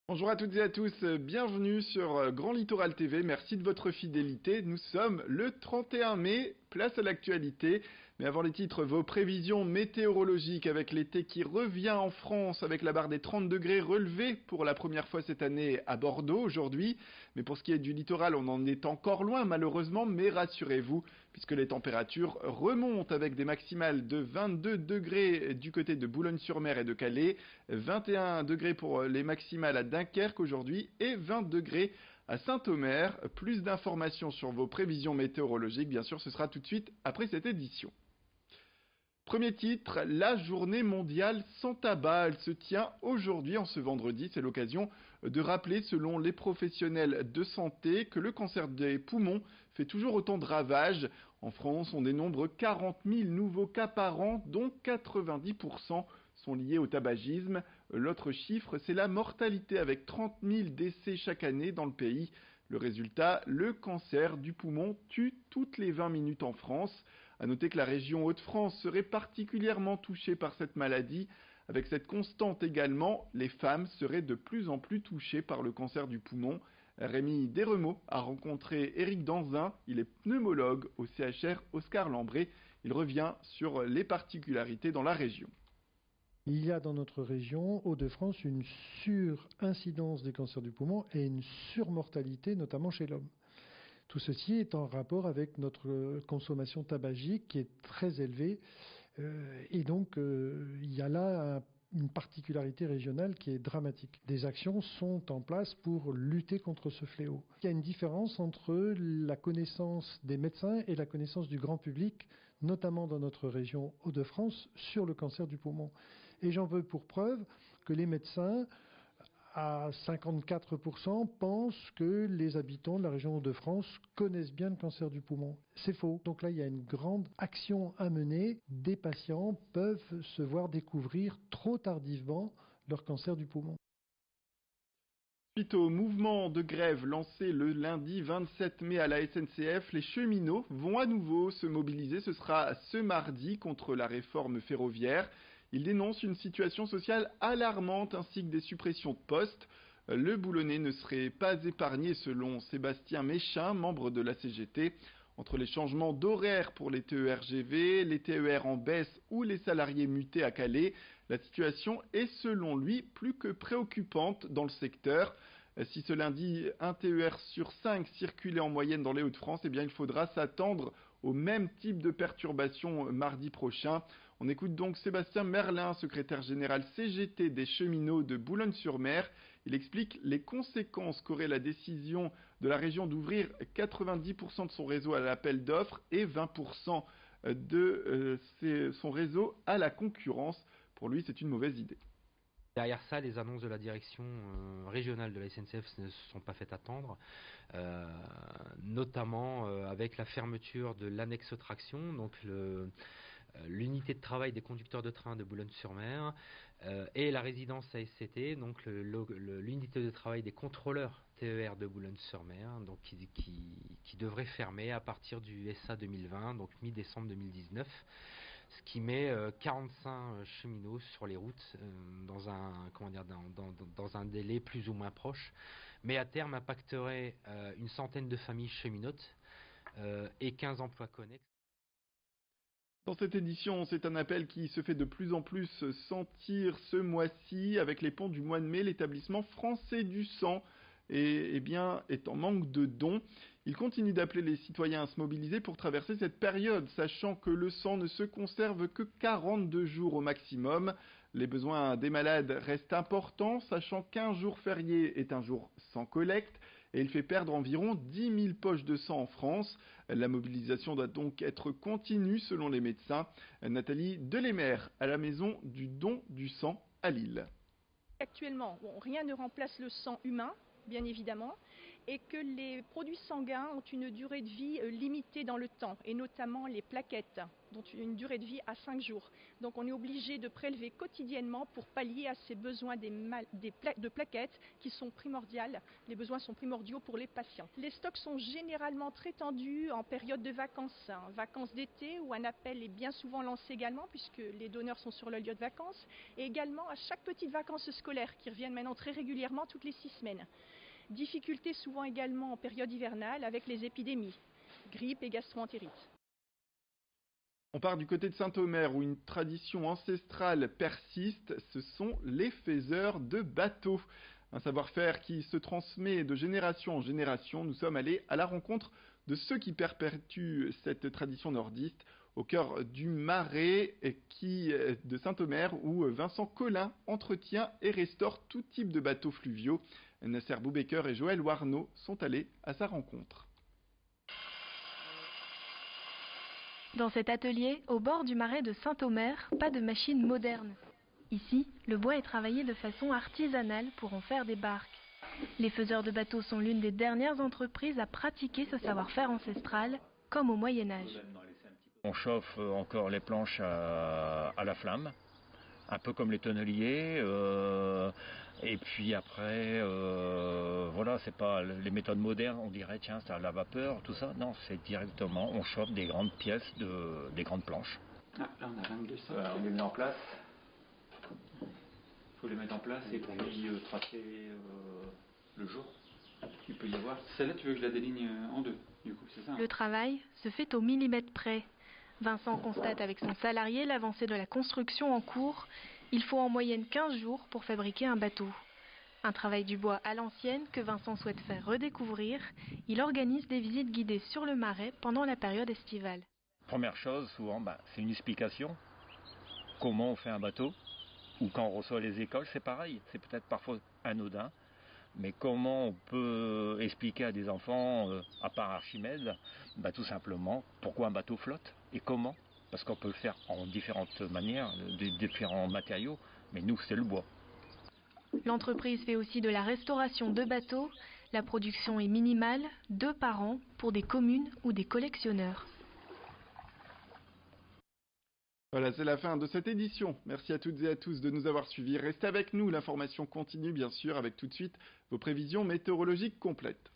Bonjour à toutes et à tous, bienvenue sur Grand Littoral TV, merci de votre fidélité. Nous sommes le 31 mai, place à l'actualité. Mais avant les titres, vos prévisions météorologiques avec l'été qui revient en France avec la barre des 30 degrés relevée pour la première fois cette année à Bordeaux aujourd'hui. Mais pour ce qui est du littoral, on en est encore loin malheureusement, mais rassurez-vous, puisque les températures remontent avec des maximales de 22 degrés du côté de Boulogne-sur-Mer et de Calais, 21 degrés pour les maximales à Dunkerque aujourd'hui et 20 degrés à Saint-Omer. Plus d'informations sur vos prévisions météorologiques, bien sûr, ce sera tout de suite après cette édition. Premier titre, la journée mondiale sans tabac. Elle se tient aujourd'hui, en ce vendredi. C'est l'occasion de rappeler, selon les professionnels de santé, que le cancer des poumons fait toujours autant de ravages. En France, on dénombre 40 000 nouveaux cas par an, dont 90% sont liés au tabagisme. L'autre chiffre, c'est la mortalité, avec 30 000 décès chaque année dans le pays. Le résultat, le cancer du poumon tue toutes les 20 minutes en France. À noter que la région Hauts-de-France serait particulièrement touchée par cette maladie. Avec cette constante également, les femmes seraient de plus en plus touchées par le cancer du poumon. Rémi Desremeaux a rencontré Éric Danzin, il est pneumologue au CHR Oscar Lambré. Il revient sur les particularités dans la région. Il y a dans notre région, Hauts-de-France, une surincidence des cancers du poumon et une surmortalité, notamment chez l'homme. Tout ceci est en rapport avec notre consommation tabagique qui est très élevée. Et donc, il y a là une particularité régionale qui est dramatique. Des actions sont en place pour lutter contre ce fléau. Il y a une différence entre la connaissance des médecins et la connaissance du grand public, notamment dans notre région Hauts-de-France, sur le cancer du poumon. Et j'en veux pour preuve que les médecins, à 54%, pensent que les habitants de la région Hauts-de-France connaissent bien le cancer du poumon. C'est faux. Donc là, il y a une grande action à mener. Des patients peuvent se voir découvrir trop tardivement leur cancer du poumon. Suite au mouvement de grève lancé le lundi 27 mai à la SNCF, les cheminots vont à nouveau se mobiliser. Ce sera ce mardi contre la réforme ferroviaire. Ils dénoncent une situation sociale alarmante ainsi que des suppressions de postes. Le boulonnais ne serait pas épargné selon Sébastien Méchin, membre de la CGT. Entre les changements d'horaire pour les TER-GV, les TER en baisse ou les salariés mutés à Calais, la situation est selon lui plus que préoccupante dans le secteur. Si ce lundi, un TER sur 5 circulait en moyenne dans les Hauts-de-France, eh bien il faudra s'attendre au même type de perturbation mardi prochain. On écoute donc Sébastien Merlin, secrétaire général CGT des cheminots de Boulogne-sur-Mer. Il explique les conséquences qu'aurait la décision de la région d'ouvrir 90% de son réseau à l'appel d'offres et 20% de son réseau à la concurrence. Pour lui, c'est une mauvaise idée. Derrière ça, les annonces de la direction régionale de la SNCF ne se sont pas fait attendre, notamment avec la fermeture de l'annexe traction, donc l'unité de travail des conducteurs de train de Boulogne-sur-Mer, et la résidence ASCT, donc l'unité de travail des contrôleurs TER de Boulogne-sur-Mer, donc qui devrait fermer à partir du SA 2020, donc mi-décembre 2019. Ce qui met 45 cheminots sur les routes dans un délai plus ou moins proche, mais à terme impacterait une centaine de familles cheminotes et 15 emplois connexes. Dans cette édition, c'est un appel qui se fait de plus en plus sentir ce mois-ci. Avec les ponts du mois de mai, l'établissement français du sang est en manque de dons. Il continue d'appeler les citoyens à se mobiliser pour traverser cette période, sachant que le sang ne se conserve que 42 jours au maximum. Les besoins des malades restent importants, sachant qu'un jour férié est un jour sans collecte, et il fait perdre environ 10 000 poches de sang en France. La mobilisation doit donc être continue selon les médecins. Nathalie Delémer, à la maison du don du sang à Lille. Actuellement, rien ne remplace le sang humain, bien évidemment. et que les produits sanguins ont une durée de vie limitée dans le temps, et notamment les plaquettes, dont une durée de vie à 5 jours. Donc on est obligé de prélever quotidiennement pour pallier à ces besoins de plaquettes qui sont primordiales. Les besoins sont primordiaux pour les patients. Les stocks sont généralement très tendus en période de vacances, vacances d'été, où un appel est bien souvent lancé également, puisque les donneurs sont sur le lieu de vacances, et également à chaque petite vacances scolaires qui reviennent maintenant très régulièrement toutes les 6 semaines. Difficultés souvent également en période hivernale avec les épidémies, grippe et gastro-entérite. On part du côté de Saint-Omer où une tradition ancestrale persiste, ce sont les faiseurs de bateaux. Un savoir-faire qui se transmet de génération en génération. Nous sommes allés à la rencontre de ceux qui perpétuent cette tradition nordiste au cœur du Marais de Saint-Omer où Vincent Collin entretient et restaure tout type de bateaux fluviaux. Nasser Boubaker et Joël Warneau sont allés à sa rencontre. Dans cet atelier, au bord du Marais de Saint-Omer, pas de machine moderne. Ici, le bois est travaillé de façon artisanale pour en faire des barques. Les faiseurs de bateaux sont l'une des dernières entreprises à pratiquer ce savoir-faire ancestral, comme au Moyen-Âge. On chauffe encore les planches à la flamme, un peu comme les tonneliers. Et puis après, voilà, c'est pas les méthodes modernes, on dirait, tiens, c'est à la vapeur, tout ça. Non, c'est directement, on chauffe des grandes pièces, des grandes planches. Ah, là, on a 22 Voilà, on les met en place. Il faut les mettre en place et puis tracer le jour. Il peut y avoir. Celle-là, tu veux que je la déligne en deux, du coup, c'est ça? Le travail se fait au millimètre près. Vincent constate avec son salarié l'avancée de la construction en cours. Il faut en moyenne 15 jours pour fabriquer un bateau. Un travail du bois à l'ancienne que Vincent souhaite faire redécouvrir. Il organise des visites guidées sur le Marais pendant la période estivale. Première chose, souvent, c'est une explication. Comment on fait un bateau? Ou quand on reçoit les écoles, c'est pareil. C'est peut-être parfois anodin. Mais comment on peut expliquer à des enfants, à part Archimède, tout simplement, pourquoi un bateau flotte et comment? Parce qu'on peut le faire en différentes manières, de différents matériaux, mais nous, c'est le bois. L'entreprise fait aussi de la restauration de bateaux. La production est minimale, 2 par an, pour des communes ou des collectionneurs. Voilà, c'est la fin de cette édition. Merci à toutes et à tous de nous avoir suivis. Restez avec nous, l'information continue bien sûr avec tout de suite vos prévisions météorologiques complètes.